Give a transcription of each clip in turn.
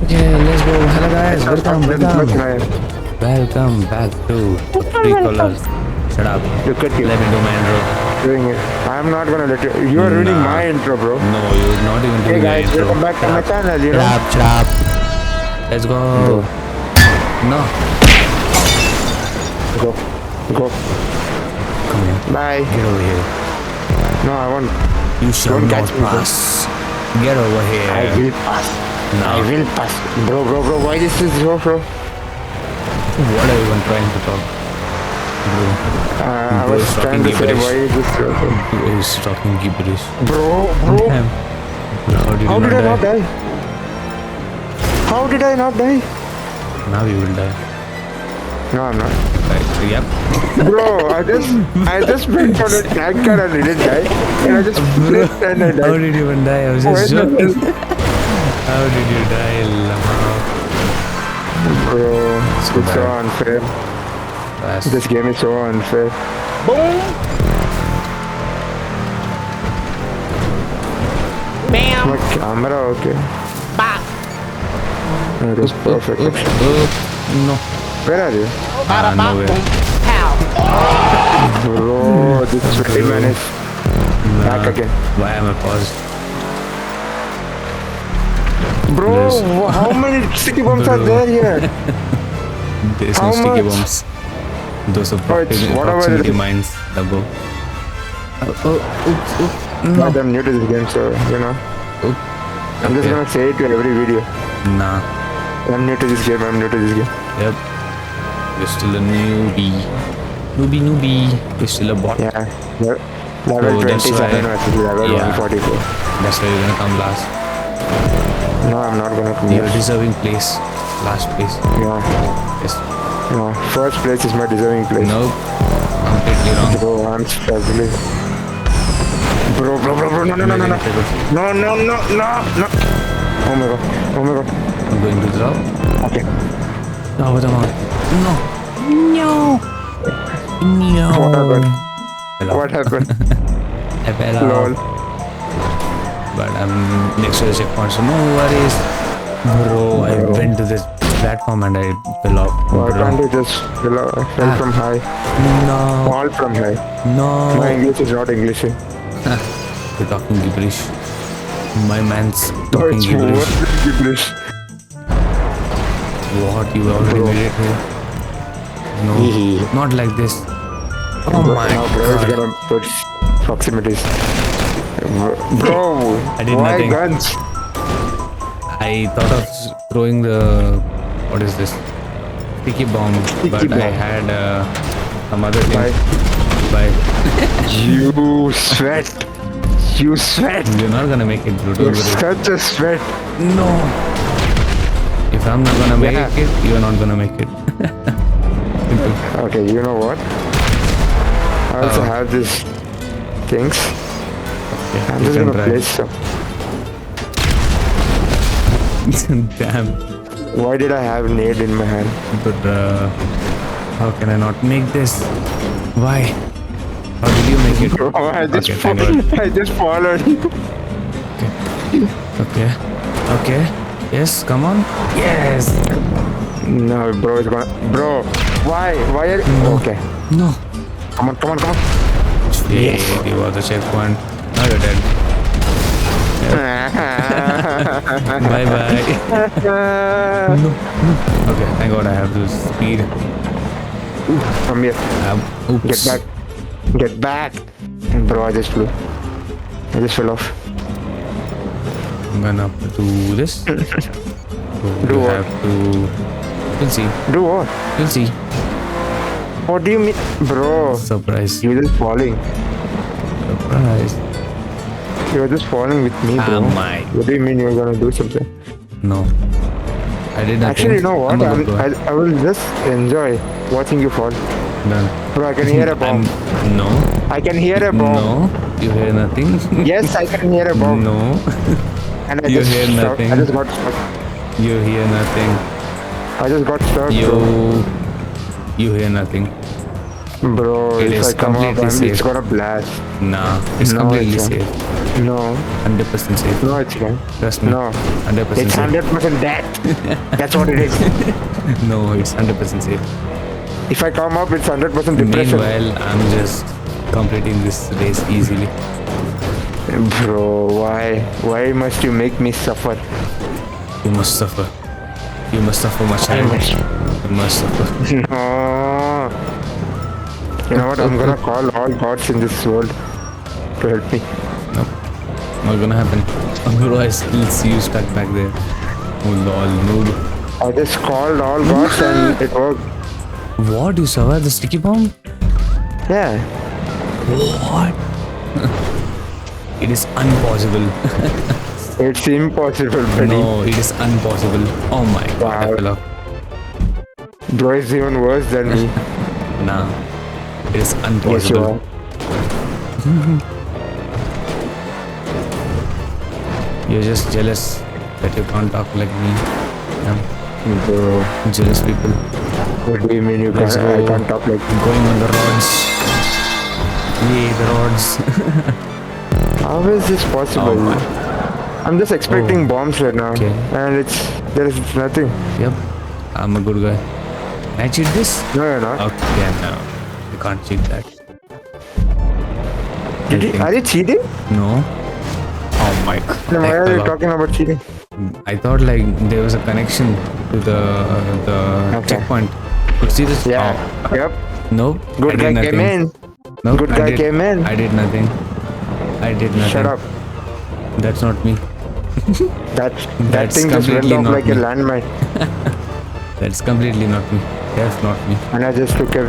Okay, let's go. Hello guys, welcome, welcome. Much higher. Welcome back to Three Colors. Shut up. Look at you Let me do my intro. doing it. I'm not gonna let you. You are ruining Nah. my intro, bro. No, you're not even Hey doing guys, the intro. welcome back to my channel. You Shut know. up, shut up. Let's go. No, Go, go. come here. Bye. Get over here. No, I won't. You shall Don't not catch me, bro. pass. Get over here. I will pass. No. I will pass. Bro. Why this is so, bro? What are you even trying to talk? Bro, I Bro was is trying to talking say gibberish. why is this so, bro? bro is talking gibberish. Bro. Damn. How did How you did I not not die? die? How did I not die? Now you will die. No, I'm not. Right. Yep. Bro, I just went on a tanker and didn't die. And I just flipped and I How died. did you even die? I was Why just the joking. hell? How did you die, Lamau? Bro, it's so bad. unfair. Fast. This game is so unfair. Bam. My camera, okay. Bop. That is perfect. No. Where are you? Bada bop. nowhere. Boom. Pow. Bro, this 20 minutes. Back again. Why am I paused? Bro, Yes. how many sticky bombs are Bro. there here? There's How no sticky much? bombs. Those are Oh, it's whatever it proximity is. mines, double. Oops. But I'm new to this game, so, you know. I'm just Okay. gonna say it to every video. Nah. I'm new to this game, Yep. You're still a newbie. Newbie. You're still a bot. Yeah. Level Oh, that's 27 why- versus level yeah. 144. That's why you're gonna come last. No, I'm not gonna come You're here. deserving place. Last place. No, Yes. no. First place is my deserving place. Nope. Completely wrong. Bro, I'm struggling. Bro, no. No. Oh my god. I'm going to drop. Okay. No, but I'm on. No. What happened? Hello. What happened? I fell off. Lol. But I'm next to the checkpoint, so no worries. Bro, I went to this platform and I fell off. Why can't Bro. you just fell from high? No. Fall from high. My No. English is not English. You're talking gibberish. My man's Oh, talking it's gibberish. worse than gibberish. What? You already Bro. made it here? No. Not like this. Oh my Now, bro, it's god. gonna put proximities. Bro, I did why nothing. guns? I thought of throwing the what is this sticky bomb, but I bomb. had some other thing. Bye. Bye. You sweat. You sweat. You're not gonna make it, bro. You're Don't worry. such a sweat. No. If I'm not gonna make Yeah. it, you're not gonna make it. Okay, you know what? I also Oh. have these things. Okay, I'm you just can gonna try. place some. Damn. Why did I have nade in my hand? But how can I not make this? Why? How did you make it? Bro, I just, Okay, thank God. I just followed you. Okay. Yes, come on. Yes. No, bro, it's gonna. Bro, why? Why are you. Okay. No. Come on. Shit, you got the checkpoint. Now you're dead. Bye bye. Okay, thank God I have this speed. Come here. Oops. Get back. Bro, I just flew. I just fell off. I'm gonna do this. So Do you what? have to. You'll see. Do what? You'll see. What do you mean? Bro, Surprise. you're just falling. Surprise. You're just falling with me, bro. my. What do you mean you're gonna do something? No. I did nothing. Actually, you know what? I'm gonna go ahead. I will just enjoy watching you fall. Done. Bro, I can hear a bomb. No. I can hear a bomb. No. You hear nothing? Yes, I can hear a bomb. No. And I You just hear stuck. nothing. I just got stuck. You hear nothing. I just got stuck, bro. You hear nothing. Bro, It if is I come up, completely it's safe. gonna blast. Nah, it's No, completely it's not. safe. No, 100% safe. no, it's not. Trust me. No, 100% it's safe. 100% death. That's what it is. No, it's 100% safe. If I come up, it's 100% depression. Meanwhile, I'm just completing this race easily. Bro, why? Why must you make me suffer? You must suffer. You must suffer, my child. You must suffer. No. You know what? I'm gonna call all gods in this world to help me. Nope. Not gonna happen. Bro, I still see you stuck back there. Oh lol, noob. I just called all gods and it worked. What? You survived the sticky bomb? Yeah. What? It is impossible. It's impossible, buddy. No, it is impossible. Oh my god, I Wow. fell off. Bro is even worse than me. Nah. It is Yes, you impossible. are. You're just jealous that you can't talk like me. Yeah. Bro, Jealous people. what do you mean you Let's can't? I go. can't talk like Going on the rods. Yay, the rods. How is this possible? Oh my. I'm just expecting bombs right now, Okay. and there is nothing. Yep. I'm a good guy. Can I cheat this? No, you're not. Okay, no. You can't cheat that. Are you cheating? No. Oh my god. Then why I are fell you off. talking about cheating? I thought like there was a connection to the Okay. checkpoint. Could see this? Yeah. Oh. Yep. Nope. Good I guy did nothing. came in. Nope, Good I guy did- came in. I did nothing. I did nothing. Shut up. That's not me. That That's thing just went completely off not like a me. landmine, That's completely not me. That's not me. and I just took a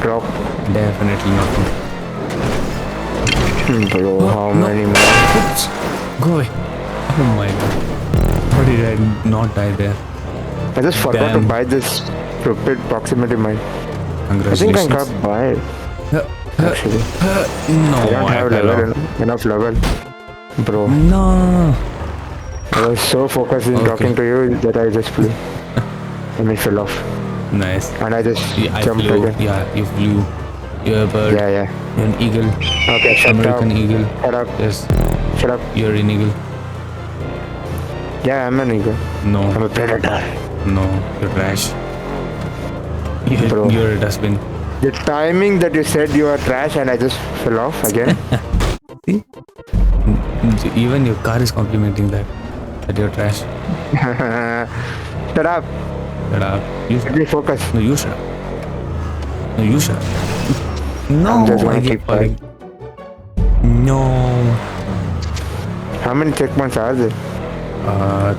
drop. Definitely not me. Bro, how many more? Oops. Go away. Oh my god. How did I not die there? I just forgot Damn. to buy this stupid proximity mine. I think I Congratulations. can't buy it. Actually, No, I don't have fell level off. enough level, bro. No. I was so focused in Okay. talking to you that I just flew. I mean, fell off, Nice. and I just Yeah, I jumped flew. again. Yeah, you flew. You're a bird. Yeah, yeah. You're an eagle. Okay, shut American up. eagle. Shut up. Yes, Shut up. you're an eagle. Yeah, I'm an eagle. No, I'm a predator. no, you're trash. Bro. You're a dustbin. The timing that you said you are trash and I just fell off again. See? Even your car is complimenting that you're trash. Shut up. Shut up. You Let me focus. no, you shut up. No, you shut up. No, I'm just gonna I keep keep falling. No. How many checkpoints are there?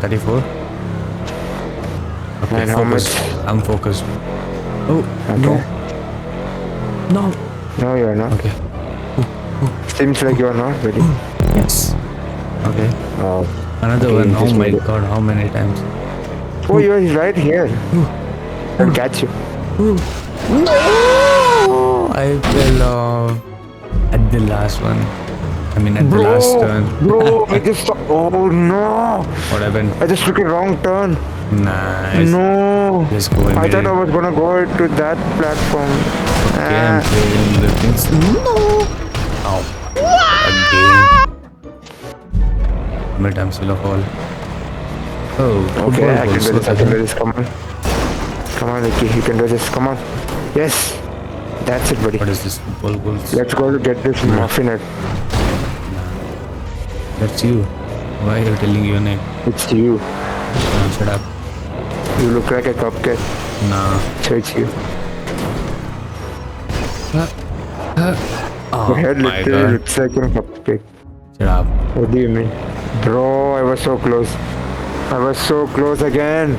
34. Okay, And how focus. much? I'm focused. Oh, Okay. no. No. No, you are not. Okay. Seems like you are not ready. Yes. Okay. Oh. Another Okay, one. you Oh just my made it. god, how many times? Oh, you are right here. I'll catch you. No! I fell off at the last one. I mean, at the last turn. Bro, I just. Oh no! What happened? I just took a wrong turn. Nice. No. Let's go and I get thought it. I was gonna go to that platform. Okay, I'm playing the things. No! Ow. Again. How many times will I fall? Oh, Okay, I can football do this. I goals. can do this. Come on. Come on, Ricky. You can do this. Come on. Yes. That's it, buddy. What is this? Football goals? Let's go to get this muffin. That's you. Why are you telling your name? It's you. Nah, shut up. You look like a cupcake. Nah. So it's you. Oh Your head my literally god. looks like a cupcake. Shut up. What do you mean? Bro, I was so close. I was so close again.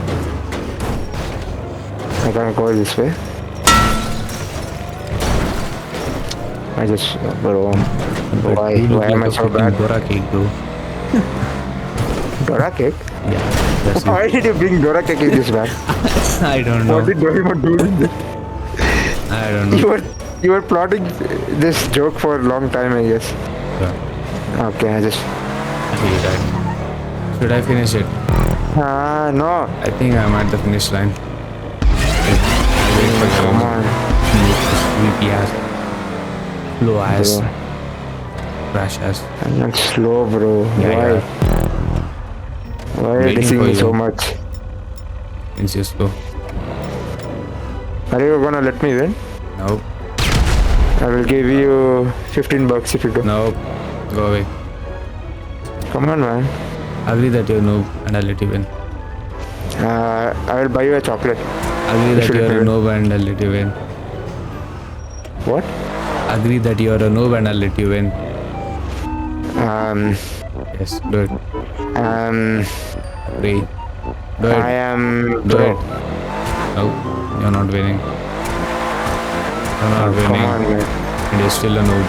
I can't go this way. I just, bro, But why you look am I like a so freaking bad? Dora cake though. Dora cake? Yeah, that's it. Why did you bring Dora cake in this bag? I don't know. What did Doraemon do with it? I don't know. You were plotting this joke for a long time, I guess. Yeah, Okay, I just, I hate that. Should I finish it? no. I think I'm at the finish line. I wait for Come you. on. Sleepy ass. Low ass. Bro. crash as. I'm not slow, bro. Yeah, Why? yeah. Why are you Waiting dissing for me so you. much? Means you're slow. Are you gonna let me win? Nope. I will give you $15 if you go. Nope. Go away. Come on, man. Agree that you're a noob and I'll let you win. I will buy you a chocolate. Agree that should you're a let me noob and I'll let you win. What? Agree that you're a noob and I'll let you win. Um, Yes, do it. Agree. Do I it. am. Do Bro. it. No, you're not winning. You're not Come winning. on, man. And you're still a noob.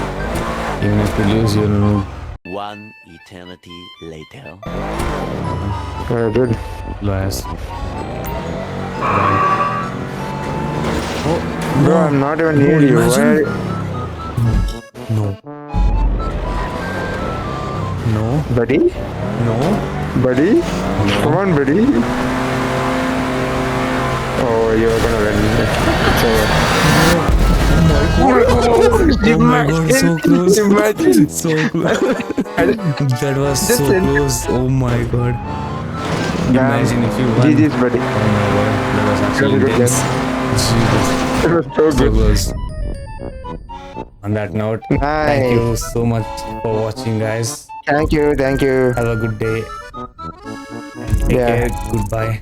Even if you lose, you're a noob. One eternity later. Dude. Loyas. Bro, I'm not even near you. imagine. Why? No. No. Buddy? No. Buddy? Come on, buddy. Oh, you're gonna win. It's over. Oh my god, so close. Imagine. So close. That was so Just close. Oh my god. Damn. Imagine if you won. GG's, buddy. Oh my god. That was actually Good intense. Jesus. It was so So good. close. On that note, thank Nice. you so much for watching, guys. Thank you. Have a good day. Take Yeah. care. Goodbye.